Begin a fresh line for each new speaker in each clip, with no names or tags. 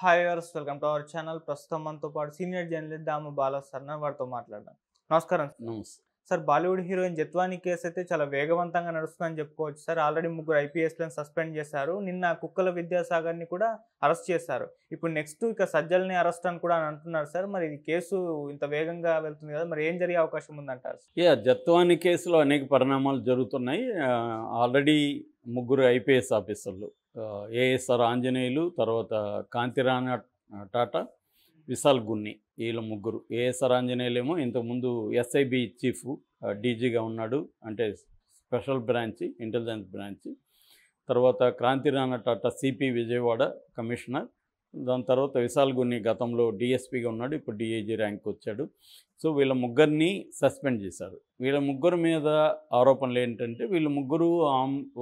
Hi viewers, welcome to our channel. ప్రస్తుతం మనతో పాటు సీనియర్ జర్నలిస్ట్ దాము బాలా సార్ ఉన్నారు. వారితో మాట్లాడదాం. నమస్కారం సార్.
నమస్తే.
Sir, Bollywood heroine Jethwani case అయితే చాలా వేగవంతంగా నడుస్తుందని చెప్పుకోవచ్చు సార్. ఆల్రెడీ ముగ్గురు ఐపీఎస్లను సస్పెండ్ చేశారు. నిన్న కుక్కల విద్యాసాగర్ని కూడా అరెస్ట్ చేశారు. ఇప్పుడు నెక్స్ట్ ఇక సజ్జల్ని అరెస్ట్ అని కూడా అంటున్నారు సార్. మరి ఈ కేసు ఇంత వేగంగా వెళ్తుంది కదా, మరి ఏం జరిగే అవకాశం ఉందంటారు?
జత్వాని కేసులో అనేక పరిణామాలు జరుగుతున్నాయి. ఆల్రెడీ ముగ్గురు ఐపీఎస్ ఆఫీసర్లు, ఏఎస్ఆర్ ఆంజనేయులు, తర్వాత కాంతిరాణ టాటా, విశాల్ గున్ని, వీళ్ళ ముగ్గురు. ఏఎస్ఆర్ ఆంజనేయులు ఏమో ఇంతకుముందు ఎస్ఐబి చీఫ్, డీజీగా ఉన్నాడు, అంటే స్పెషల్ బ్రాంచ్, ఇంటెలిజెన్స్ బ్రాంచ్. తర్వాత క్రాంతిరాణ టాటా సిపి విజయవాడ కమిషనర్. దాని తర్వాత విశాల్ గున్ని గతంలో డిఎస్పీగా ఉన్నాడు, ఇప్పుడు డిఐజీ ర్యాంక్ వచ్చాడు. సో వీళ్ళ ముగ్గురిని సస్పెండ్ చేశారు. వీళ్ళ ముగ్గురు మీద ఆరోపణలు ఏంటంటే, వీళ్ళ ముగ్గురు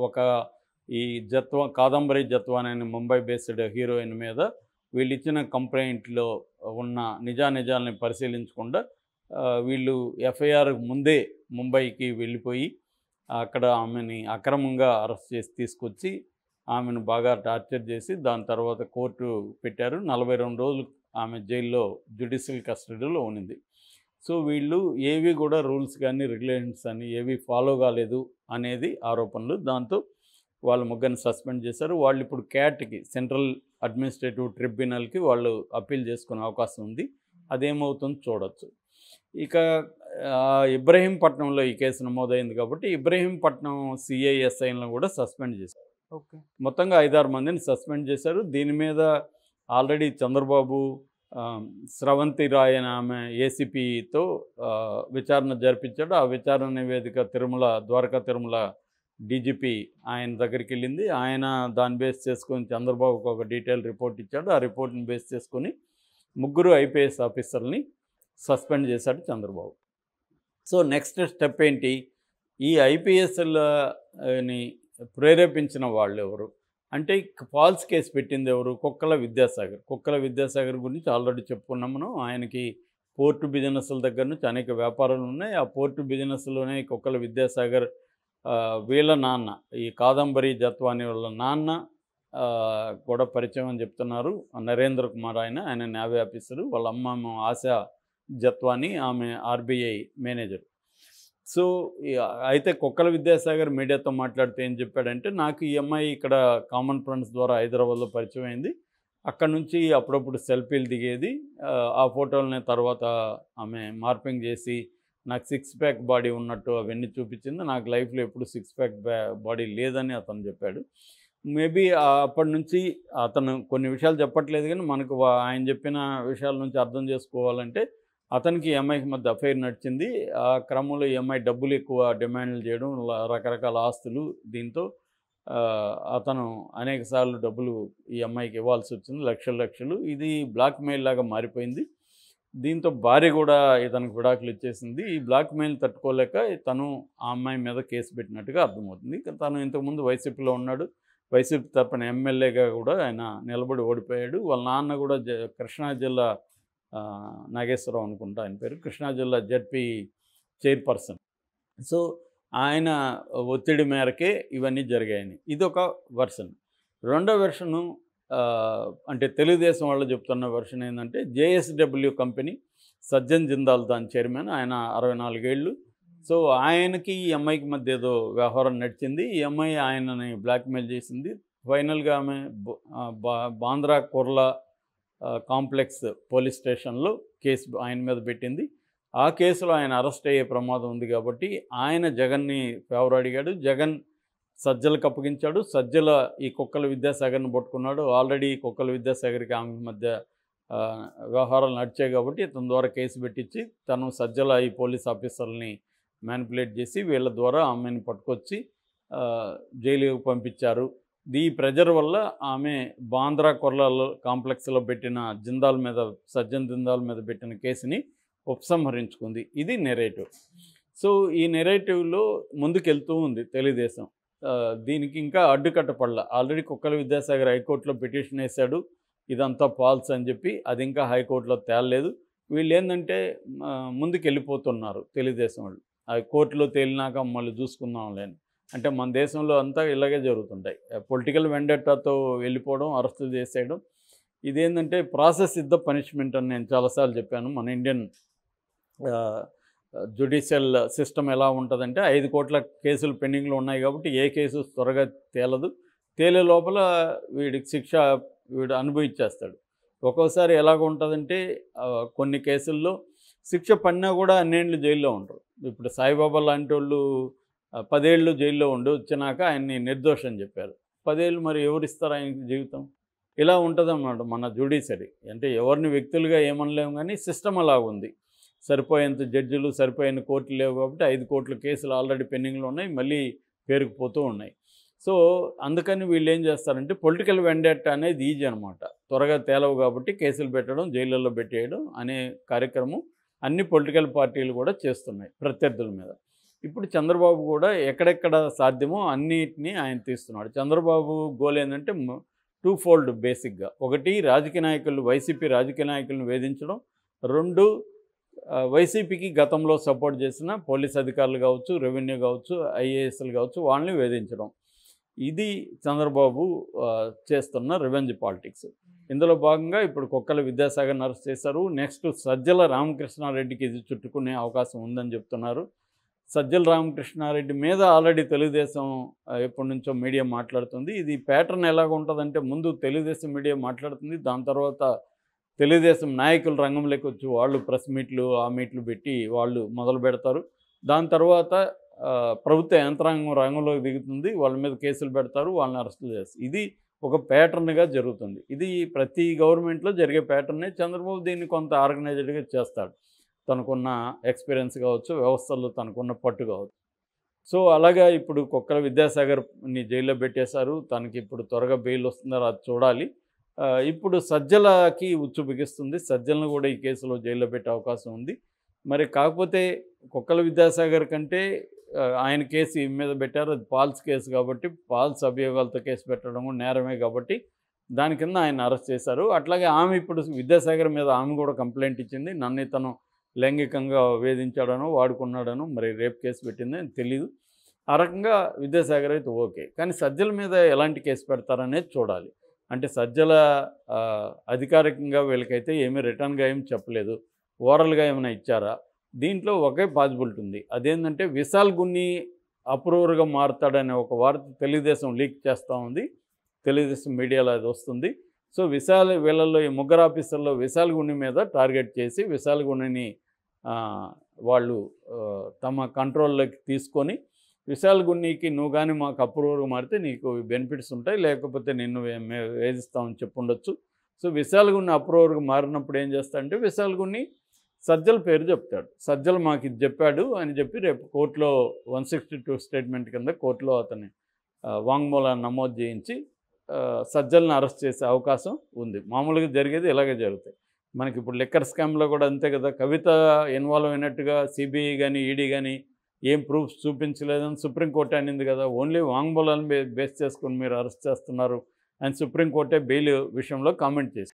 ఒక ఈ కాదంబరి జత్వాని అనే ముంబై బేస్డ్ హీరోయిన్ మీద వీళ్ళు ఇచ్చిన కంప్లైంట్లో ఉన్న నిజానిజాలని పరిశీలించకుండా వీళ్ళు ఎఫ్ఐఆర్ ముందే ముంబైకి వెళ్ళిపోయి అక్కడ ఆమెని అక్రమంగా అరెస్ట్ చేసి తీసుకొచ్చి ఆమెను బాగా టార్చర్ చేసి దాని తర్వాత కోర్టు పెట్టారు. 42 రోజులు ఆమె జైల్లో జ్యుడిషియల్ కస్టడీలో ఉన్నింది. సో వీళ్ళు ఏవి కూడా రూల్స్ కానీ రెగ్యులేషన్స్ అని ఏవి ఫాలో కాలేదు అనేది ఆరోపణలు. దాంతో వాళ్ళ ముగ్గురిని సస్పెండ్ చేశారు. వాళ్ళు ఇప్పుడు క్యాట్కి, సెంట్రల్ అడ్మినిస్ట్రేటివ్ ట్రిబ్యునల్కి వాళ్ళు అప్పీల్ చేసుకునే అవకాశం ఉంది. అదేమవుతుందో చూడొచ్చు. ఇక ఇబ్రహీంపట్నంలో ఈ కేసు నమోదైంది కాబట్టి ఇబ్రహీంపట్నం సిఐఎస్ఐలను కూడా సస్పెండ్ చేశారు.
ఓకే.
మొత్తంగా 5-6 మందిని సస్పెండ్ చేశారు. దీని మీద ఆల్రెడీ చంద్రబాబు స్రవంతి రాయ్ అనే ఆమె ఏసీపీతో విచారణ జరిపించాడు. ఆ విచారణ నివేదిక ద్వారకా తిరుమల డీజీపీ ఆయన దగ్గరికి వెళ్ళింది. ఆయన దాన్ని బేస్ చేసుకొని చంద్రబాబుకు ఒక డీటెయిల్ రిపోర్ట్ ఇచ్చాడు. ఆ రిపోర్ట్ని బేస్ చేసుకొని ముగ్గురు ఐపీఎస్ ఆఫీసర్ని సస్పెండ్ చేశాడు చంద్రబాబు. సో నెక్స్ట్ స్టెప్ ఏంటి? ఈ ఐపీఎస్ని ప్రేరేపించిన వాళ్ళు ఎవరు అంటే, ఫాల్స్ కేసు పెట్టింది ఎవరు? కుక్కల విద్యాసాగర్. కుక్కల విద్యాసాగర్ గురించి ఆల్రెడీ చెప్పుకున్నాం మనం. ఆయనకి పోర్టు బిజినెస్ల దగ్గర నుంచి అనేక వ్యాపారాలు ఉన్నాయి. ఆ పోర్టు బిజినెస్లోనే కుక్కల విద్యాసాగర్ వీళ్ళ నాన్న, ఈ కాదంబరి జత్వాని వాళ్ళ నాన్న కూడా పరిచయం అని చెప్తున్నారు. నరేంద్ర కుమార్ ఆయన నేవీ ఆఫీసరు. వాళ్ళ అమ్మ ఆశా జత్వాని, ఆమె ఆర్బీఐ మేనేజర్. సో అయితే కుక్కల విద్యాసాగర్ మీడియాతో మాట్లాడితే ఏం చెప్పాడంటే, నాకు ఈ అమ్మాయి ఇక్కడ కామన్ ఫ్రెండ్స్ ద్వారా హైదరాబాద్లో పరిచయం అయింది. అక్కడ నుంచి అప్పుడప్పుడు సెల్ఫీలు దిగేది. ఆ ఫోటోలని తర్వాత ఆమె మార్పింగ్ చేసి నాకు 6 ప్యాక్ బాడీ ఉన్నట్టు అవన్నీ చూపించింది. నాకు లైఫ్లో ఎప్పుడు 6 ప్యాక్ బాడీ లేదని అతను చెప్పాడు. మేబీ అప్పటి నుంచి అతను కొన్ని విషయాలు చెప్పట్లేదు, కానీ మనకు ఆయన చెప్పిన విషయాల నుంచి అర్థం చేసుకోవాలంటే అతనికి ఈ అమ్మాయికి మధ్య అఫైర్ నడిచింది. ఆ క్రమంలో ఈ అమ్మాయి డబ్బులు ఎక్కువ డిమాండ్లు చేయడం, రకరకాల ఆస్తులు, దీంతో అతను అనేక సార్లు డబ్బులు ఈ అమ్మాయికి ఇవ్వాల్సి వచ్చింది, లక్షలు. ఇది బ్లాక్మెయిల్ లాగా మారిపోయింది. దీంతో భార్య కూడా ఇతనికి విడాకులు ఇచ్చేసింది. ఈ బ్లాక్మెయిల్ తట్టుకోలేక తను ఆ అమ్మాయి మీద కేసు పెట్టినట్టుగా అర్థమవుతుంది. తను ఇంతకుముందు వైసీపీలో ఉన్నాడు. వైసీపీ తరపున ఎమ్మెల్యేగా కూడా ఆయన నిలబడి ఓడిపోయాడు. వాళ్ళ నాన్న కూడా కృష్ణా జిల్లా నాగేశ్వరరావు అనుకుంటా ఆయన పేరు, కృష్ణా జిల్లా జడ్పీ చైర్పర్సన్. సో ఆయన ఒత్తిడి మేరకే ఇవన్నీ జరిగాయని ఇదొక వెర్షన్. రెండో వెర్షను అంటే తెలుగుదేశం వాళ్ళు చెప్తున్న వెర్షన్ ఏంటంటే, జేఎస్డబ్ల్యూ కంపెనీ, సజ్జన్ జిందాల్ దాని చైర్మన్, ఆయన 64 ఏళ్ళు. సో ఆయనకి ఈ అమ్మాయికి మధ్య ఏదో వ్యవహారం నడిచింది. ఈ అమ్మాయి ఆయనని బ్లాక్మెయిల్ చేసింది. ఫైనల్గా ఆమె బాంద్రా కుర్లా కాంప్లెక్స్ పోలీస్ స్టేషన్లో కేసు ఆయన మీద పెట్టింది. ఆ కేసులో ఆయన అరెస్ట్ అయ్యే ప్రమాదం ఉంది కాబట్టి ఆయన జగన్ని ఫేవర్ అడిగాడు. జగన్ సజ్జలకు అప్పగించాడు. సజ్జల ఈ కుక్కల విద్యాసాగర్ని పట్టుకున్నాడు. ఆల్రెడీ కుక్కల విద్యాసాగర్కి ఆమె మధ్య వ్యవహారాలు నడిచాయి కాబట్టి ఇతని ద్వారా కేసు పెట్టించి తను సజ్జల ఈ పోలీస్ ఆఫీసర్ని మ్యానిపులేట్ చేసి వీళ్ళ ద్వారా ఆమెను పట్టుకొచ్చి జైలుకి పంపించారు. ఈ ప్రెజర్ వల్ల ఆమె బాంద్రా కొర్లాలో కాంప్లెక్స్లో పెట్టిన సజ్జన్ జిందాల్ మీద పెట్టిన కేసుని ఉపసంహరించుకుంది. ఇది నెరేటివ్. సో ఈ నెరేటివ్లో ముందుకెళ్తూ ఉంది తెలుగుదేశం. దీనికి ఇంకా అడ్డుకట్టపడల. ఆల్రెడీ కుక్కల విద్యాసాగర్ హైకోర్టులో పిటిషన్ వేశాడు, ఇదంతా ఫాల్స్ అని చెప్పి. అది ఇంకా హైకోర్టులో తేలలేదు. వీళ్ళు ఏంటంటే ముందుకు వెళ్ళిపోతున్నారు తెలుగుదేశం వాళ్ళు. అది కోర్టులో తేలినాక మళ్ళీ చూసుకుందాంలే అని. అంటే మన దేశంలో అంతా ఇలాగే జరుగుతుంటాయి. పొలిటికల్ వెండెట్టాతో వెళ్ళిపోవడం, అరెస్టులు చేసేయడం. ఇదేంటంటే ప్రాసెస్ ఇస్ ద పనిష్మెంట్ అని నేను చాలాసార్లు చెప్పాను. మన ఇండియన్ జ్యుడిషియల్ సిస్టమ్ ఎలా ఉంటుందంటే 5 కోట్ల కేసులు పెండింగ్లో ఉన్నాయి కాబట్టి ఏ కేసు త్వరగా తేలదు. తేలే లోపల వీడికి శిక్ష వీడు అనుభవించేస్తాడు. ఒక్కోసారి ఎలాగ ఉంటుందంటే కొన్ని కేసుల్లో శిక్ష పడినా కూడా అన్నేళ్ళు జైల్లో ఉంటారు. ఇప్పుడు సాయిబాబా లాంటి వాళ్ళు 10 ఏళ్ళు జైల్లో ఉండి వచ్చినాక ఆయన్ని నిర్దోషం చెప్పారు. 10 ఏళ్ళు మరి ఎవరిస్తారు ఆయనకి జీవితం? ఇలా ఉంటుందన్నమాట మన జ్యుడిషియరీ. అంటే ఎవరిని వ్యక్తులుగా ఏమనలేము కానీ సిస్టమ్ అలాగుంది. సరిపోయేంత జడ్జిలు, సరిపోయిన కోర్టులు లేవు కాబట్టి 5 కోట్ల కేసులు ఆల్రెడీ పెండింగ్లో ఉన్నాయి, మళ్ళీ పేరుకుపోతూ ఉన్నాయి. సో అందుకని వీళ్ళు ఏం చేస్తారంటే పొలిటికల్ వెండెట్టా అనేది ఈజీ అనమాట. త్వరగా తేలవు కాబట్టి కేసులు పెట్టడం, జైళ్ళల్లో పెట్టేయడం అనే కార్యక్రమం అన్ని పొలిటికల్ పార్టీలు కూడా చేస్తున్నాయి ప్రత్యర్థుల మీద. ఇప్పుడు చంద్రబాబు కూడా ఎక్కడెక్కడ సాధ్యమో అన్నిటినీ ఆయన తీస్తున్నాడు. చంద్రబాబు గోల్ ఏంటంటే 2 ఫోల్డ్ బేసిక్గా. ఒకటి, రాజకీయ నాయకులు, వైసీపీ రాజకీయ నాయకులను వేధించడం. 2, వైసీపీకి గతంలో సపోర్ట్ చేసిన పోలీస్ అధికారులు కావచ్చు, రెవెన్యూ కావచ్చు, ఐఏఎస్లు కావచ్చు, వాళ్ళని వేధించడం. ఇది చంద్రబాబు చేస్తున్న రివెంజ్ పాలిటిక్స్. ఇందులో భాగంగా ఇప్పుడు కుక్కల విద్యాసాగర్ని అరెస్ట్ చేశారు. నెక్స్ట్ సజ్జల రామకృష్ణారెడ్డికి ఇది చుట్టుకునే అవకాశం ఉందని చెప్తున్నారు. సజ్జల రామకృష్ణారెడ్డి మీద ఆల్రెడీ తెలుగుదేశం ఎప్పటి నుంచో మీడియా మాట్లాడుతుంది. ఇది ప్యాటర్న్ ఎలాగ ఉంటుందంటే ముందు తెలుగుదేశం మీడియా మాట్లాడుతుంది, దాని తర్వాత తెలుగుదేశం నాయకులు రంగంలోకి వచ్చి వాళ్ళు ప్రెస్ మీట్లు, ఆ మీట్లు పెట్టి వాళ్ళు మొదలు పెడతారు. దాని తర్వాత ప్రభుత్వ యంత్రాంగం రంగంలోకి దిగుతుంది, వాళ్ళ మీద కేసులు పెడతారు, వాళ్ళని అరెస్టులు చేస్తారు. ఇది ఒక ప్యాటర్న్గా జరుగుతుంది. ఇది ప్రతి గవర్నమెంట్లో జరిగే ప్యాటర్నే. చంద్రబాబు దీన్ని కొంత ఆర్గనైజ్డ్గా చేస్తాడు. తనకున్న ఎక్స్పీరియన్స్ కావచ్చు, వ్యవస్థల్లో తనకున్న పట్టు కావచ్చు. సో అలాగా ఇప్పుడు కుక్కల విద్యాసాగర్ని జైల్లో పెట్టేశారు. తనకి ఇప్పుడు త్వరగా బెయిల్ వస్తుందో అది చూడాలి. ఇప్పుడు సజ్జలకి ఉచ్చు బిగిస్తుంది. సజ్జలను కూడా ఈ కేసులో జైల్లో పెట్టే అవకాశం ఉంది. మరి కాకపోతే కుక్కల విద్యాసాగర్ కంటే ఆయన కేసు ఈ మీద పెట్టారు, అది ఫాల్స్ కేసు కాబట్టి, ఫాల్స్ అభియోగాలతో కేసు పెట్టడం నేరమే కాబట్టి దాని కింద ఆయన అరెస్ట్ చేశారు. అట్లాగే ఆమె ఇప్పుడు విద్యాసాగర్ మీద ఆమె కూడా కంప్లైంట్ ఇచ్చింది. నన్ను ఇతను లైంగికంగా వేధించాడనో, వాడుకున్నాడనో, మరి రేప్ కేసు పెట్టింది అని తెలీదు. ఆ రకంగా విద్యాసాగర్ అయితే ఓకే. కానీ సజ్జల మీద ఎలాంటి కేసు పెడతారనేది చూడాలి. అంటే సజ్జల అధికారికంగా వీళ్ళకైతే ఏమీ రిటర్న్గా ఏమి చెప్పలేదు, ఓరల్గా ఏమైనా ఇచ్చారా? దీంట్లో ఒకే పాసిబిలిటీ ఉంది. అదేంటంటే విశాల్ గున్ని అప్రూవర్గా మారుతాడనే ఒక వార్త తెలుగుదేశం లీక్ చేస్తూ ఉంది. తెలుగుదేశం మీడియాలో అది వస్తుంది. సో వీళ్ళల్లో ఈ ముగ్గురు ఆఫీసర్లో విశాల్ గున్ని మీద టార్గెట్ చేసి విశాల్ గున్నిని వాళ్ళు తమ కంట్రోల్లోకి తీసుకొని విశాల్ గున్నీకి నువ్వు కానీ మాకు అప్రూవర్గా మారితే నీకు బెనిఫిట్స్ ఉంటాయి, లేకపోతే నిన్ను వేధిస్తామని చెప్పుండొచ్చు. సో విశాల్ గున్ని అప్రూవర్గా మారినప్పుడు ఏం చేస్తాడంటే విశాల్ గున్ని సజ్జల పేరు చెప్తాడు. సజ్జల మాకు ఇది చెప్పాడు అని చెప్పి రేపు కోర్టులో 162 స్టేట్మెంట్ కింద కోర్టులో అతన్ని వాంగ్మూలాన్ని నమోదు చేయించి సజ్జలను అరెస్ట్ చేసే అవకాశం ఉంది. మామూలుగా జరిగేది ఇలాగే జరుగుతాయి. మనకి ఇప్పుడు లిక్కర్ స్కామ్లో కూడా అంతే కదా. కవిత ఇన్వాల్వ్ అయినట్టుగా సిబిఐ కానీ ఈడీ కానీ ఏం ప్రూఫ్స్ చూపించలేదని సుప్రీంకోర్టు అనింది కదా. ఓన్లీ వాంగ్మూలాన్ని బేస్ చేసుకుని మీరు అరెస్ట్ చేస్తున్నారు అని సుప్రీంకోర్టే బెయిల్ విషయంలో కామెంట్ చేసింది.